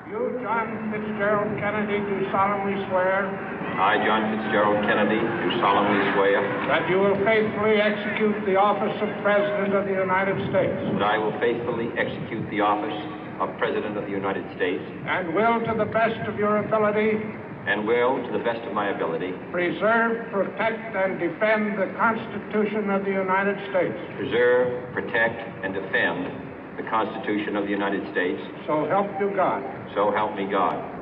You, John Fitzgerald Kennedy, do solemnly swear. I, John Fitzgerald Kennedy, do solemnly swear. That you will faithfully execute the office of President of the United States. That I will faithfully execute the office of President of the United States. And will, to the best of your ability. And will, to the best of my ability. Preserve, protect, and defend the Constitution of the United States. Preserve, protect, and defend the Constitution of the United States. So help you God. So help me God.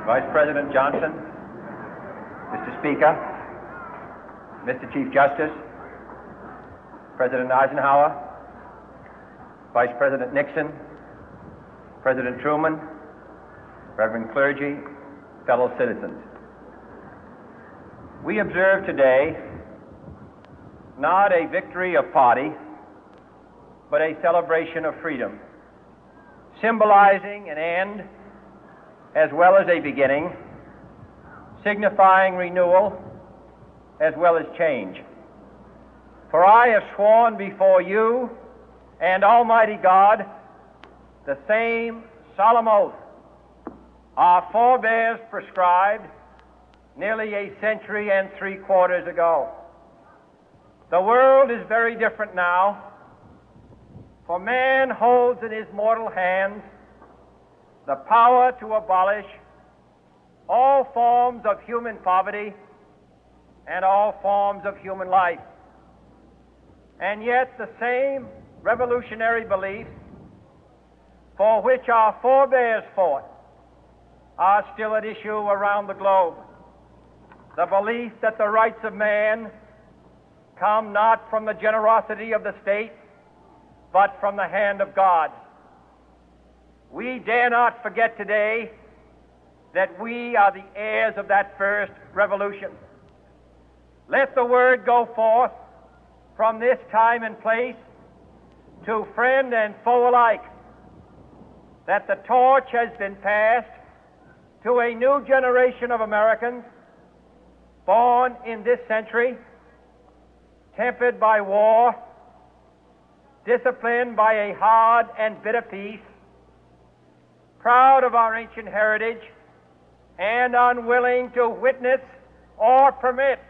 Vice President Johnson, Mr. Speaker, Mr. Chief Justice, President Eisenhower, Vice President Nixon, President Truman, Reverend clergy, fellow citizens. We observe today not a victory of party, but a celebration of freedom, symbolizing an end as well as a beginning, signifying renewal as well as change. For I have sworn before you and Almighty God the same solemn oath our forebears prescribed nearly a century and 3/4 ago. The world is very different now, for man holds in his mortal hands the power to abolish all forms of human poverty and all forms of human life. And yet the same revolutionary beliefs for which our forebears fought are still at issue around the globe. The belief that the rights of man come not from the generosity of the state, but from the hand of God. We dare not forget today that we are the heirs of that first revolution. Let the word go forth from this time and place to friend and foe alike that the torch has been passed to a new generation of Americans born in this century, tempered by war, disciplined by a hard and bitter peace, proud of our ancient heritage, and unwilling to witness or permit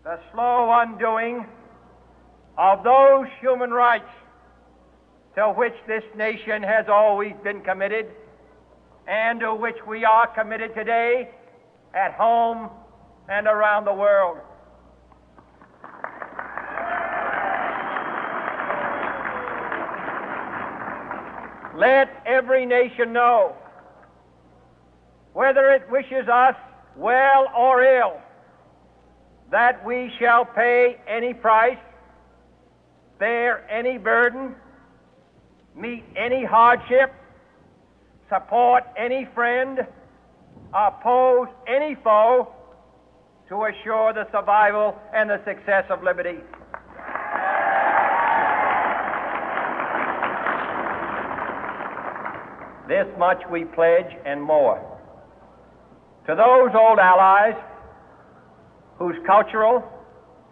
the slow undoing of those human rights to which this nation has always been committed and to which we are committed today at home and around the world. Let every nation know, whether it wishes us well or ill, that we shall pay any price, bear any burden, meet any hardship, support any friend, oppose any foe to assure the survival and the success of liberty. This much we pledge and more. To those old allies whose cultural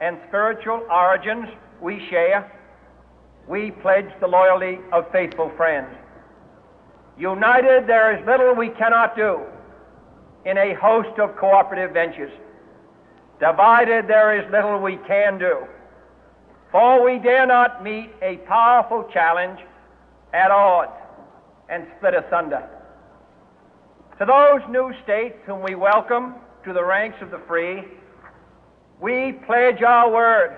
and spiritual origins we share, we pledge the loyalty of faithful friends. United, there is little we cannot do in a host of cooperative ventures. Divided, there is little we can do, for we dare not meet a powerful challenge at odds and split asunder. To those new states whom we welcome to the ranks of the free, we pledge our word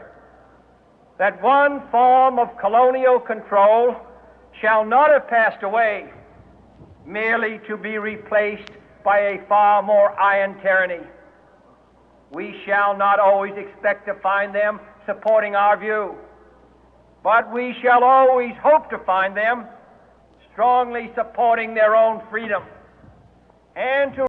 that one form of colonial control shall not have passed away, merely to be replaced by a far more iron tyranny. We shall not always expect to find them supporting our view, but we shall always hope to find them strongly supporting their own freedom, and to